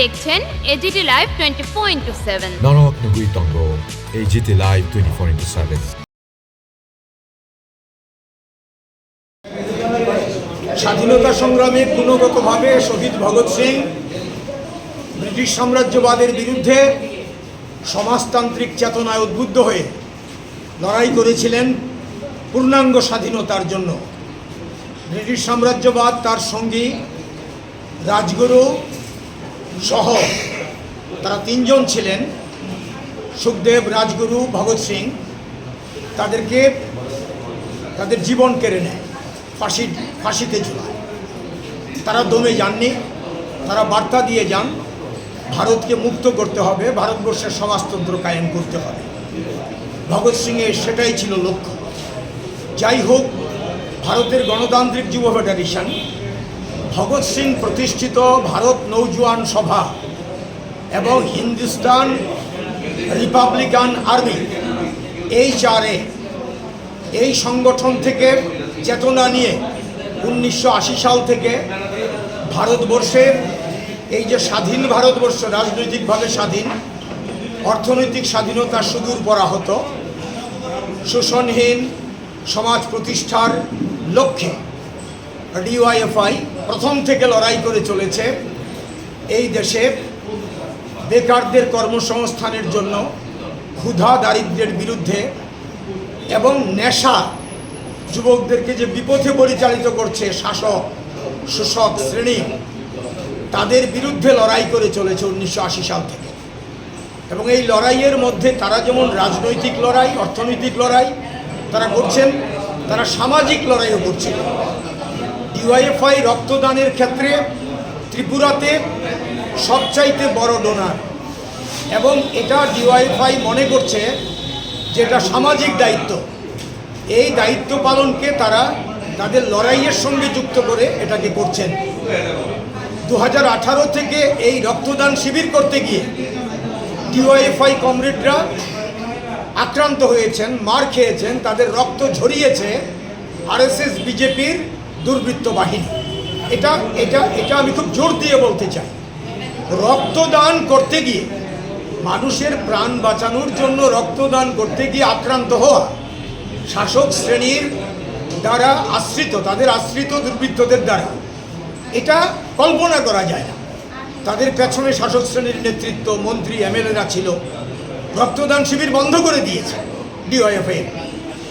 দেখছেন AGT live 24/7। নরক নগুই তঙ্গ AGT live 24/7। স্বাধীনতা সংগ্রামে গুণগতভাবে শহীদ ভগৎ সিং ব্রিটিশ সাম্রাজ্যবাদের বিরুদ্ধে সমাজতান্ত্রিক চেতনায় উদ্বুদ্ধ হয়ে লড়াই করেছিলেন পূর্ণাঙ্গ স্বাধীনতার জন্য। ব্রিটিশ সাম্রাজ্যবাদ তার সঙ্গী রাজগুরু সহ তারা তিনজন ছিলেন, সুখদেব, রাজগুরু, ভগৎ সিং। তাদেরকে তাদের জীবন কেড়ে নেয়, ফাঁসিতে ঝুলায়। তারা দমে যাননি, তারা বার্তা দিয়ে যান ভারতকে মুক্ত করতে হবে, ভারতবর্ষের সমাজতন্ত্র কায়েম করতে হবে। ভগৎ সিংয়ের সেটাই ছিল লক্ষ্য। যাই হোক, ভারতের গণতান্ত্রিক যুব ফেডারেশন, ভগৎ সিং প্রতিষ্ঠিত ভারত নৌজওয়ান সভা এবং হিন্দুস্তান রিপাবলিকান আর্মি, এই চারে এই সংগঠন থেকে চেতনা নিয়ে 1980 সাল থেকে ভারতবর্ষের এই যে স্বাধীন ভারতবর্ষ, রাজনৈতিকভাবে স্বাধীন, অর্থনৈতিক স্বাধীনতা সুদূর পরাহত, শোষণহীন সমাজ প্রতিষ্ঠার লক্ষ্যে ডিওয়াইএফআই প্রথম থেকে লড়াই করে চলেছে এই দেশে বেকারদের কর্মসংস্থানের জন্য, ক্ষুধা দারিদ্র্যের বিরুদ্ধে এবং নেশা যুবকদেরকে যে বিপথে পরিচালিত করছে শাসক শোষক শ্রেণী, তাদের বিরুদ্ধে লড়াই করে চলেছে 1980 সাল থেকে। এবং এই লড়াইয়ের মধ্যে তারা যেমন রাজনৈতিক লড়াই, অর্থনৈতিক লড়াই তারা করছেন, তারা সামাজিক লড়াইও করছেন। ডিওয়াইএফআই রক্তদানের ক্ষেত্রে ত্রিপুরাতে সবচাইতে বড় ডোনার, এবং এটা ডিওয়াইএফআই মনে করছে যে এটা সামাজিক দায়িত্ব। এই দায়িত্ব পালনকে তারা তাদের লড়াইয়ের সঙ্গে যুক্ত করে এটাকে করছেন। 2018 থেকে এই রক্তদান শিবির করতে গিয়ে ডিওয়াইএফআই কমরেডরা আক্রান্ত হয়েছেন, মার খেয়েছেন, তাদের রক্ত ঝরিয়েছে আরএসএস বিজেপির দুর্বৃত্ত বাহিনী। এটা এটা এটা আমি খুব জোর দিয়ে বলতে চাই। রক্তদান করতে গিয়ে, মানুষের প্রাণ বাঁচানোর জন্য রক্তদান করতে গিয়ে আক্রান্ত হওয়া শাসক শ্রেণীর দ্বারা আশ্রিত, তাদের আশ্রিত দুর্বৃত্তদের দ্বারা, এটা কল্পনা করা যায় না। তাদের পেছনে শাসক শ্রেণীর নেতৃত্ব, মন্ত্রী, এমএলএরা ছিল। রক্তদান শিবির বন্ধ করে দিয়েছে ডিওয়াইএফআই।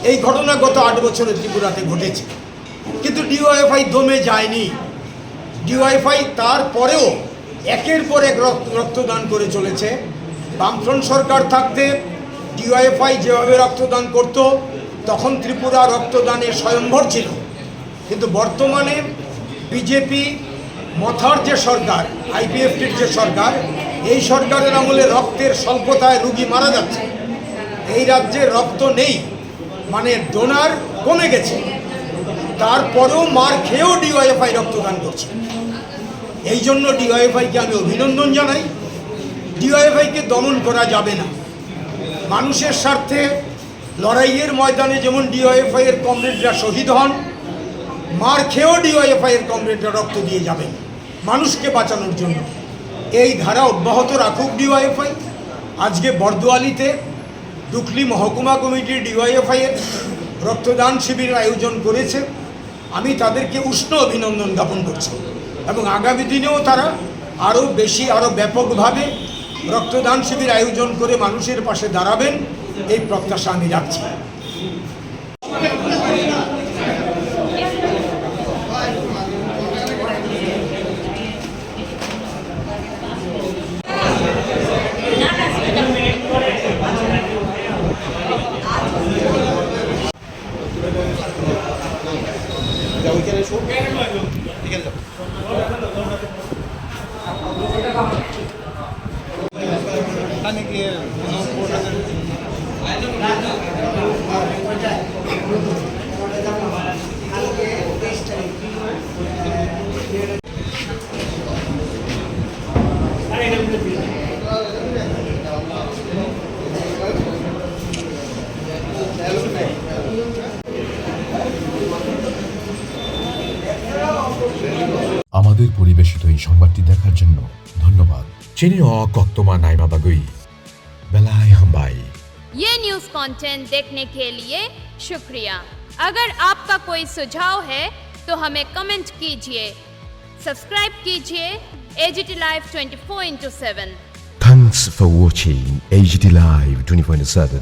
এই ঘটনা গত 8 বছরে ত্রিপুরাতে ঘটেছে, কিন্তু ডিওয়াইএফআই দমে যায়নি। ডিওয়াইএফআই তারপরেও একের পর এক রক্তদান করে চলেছে। বামফ্রন্ট সরকার থাকতে ডিওয়াইএফআই যেভাবে রক্তদান করত, তখন ত্রিপুরা রক্তদানে স্বয়ম্ভর ছিল। কিন্তু বর্তমানে বিজেপি মথার যে সরকার, আইপিএফটির যে সরকার, এই সরকারের আমলে রক্তের স্বল্পতায় রুগী মারা যাচ্ছে। এই রাজ্যে রক্ত নেই, মানে ডোনার কমে গেছে। তারপরেও মার খেয়েও ডিওয়াইএফআই রক্তদান করছে। এই জন্য ডিওয়াইএফআইকে আমি অভিনন্দন জানাই। ডিওয়াইএফআইকে দমন করা যাবে না। মানুষের স্বার্থে লড়াইয়ের ময়দানে যেমন ডিওয়াইএফআই এর কমরেডরা শহীদ হন, মার খেয়েও ডিওয়াইএফআই এর কমরেডরা রক্ত দিয়ে যাবেন মানুষকে বাঁচানোর জন্য। এই ধারা অব্যাহত রাখুক ডিওয়াইএফআই। আজকে বর্দোয়ালিতে দুকলি মহকুমা কমিটির ডিওয়াইএফআই এর রক্তদান শিবিরের আয়োজন করেছে। আমি তাদেরকে উষ্ণ অভিনন্দন জ্ঞাপন করছি, এবং আগামী দিনেও তারা আরও বেশি, আরও ব্যাপকভাবে রক্তদান শিবির আয়োজন করে মানুষের পাশে দাঁড়াবেন, এই প্রত্যাশা আমি রাখছি। আমাদের পরিবেশিত এই সংবাদটি দেখার জন্য ধন্যবাদ। Chinio Koktoma Naima Bagui. Belai Hambai. ये न्यूज़ कंटेंट देखने के लिए शुक्रिया। अगर आपका कोई सुझाव है तो हमें कमेंट कीजिए, सब्सक्राइब कीजिए AGT Live 24/7। Thanks for watching AGT Live 24/7.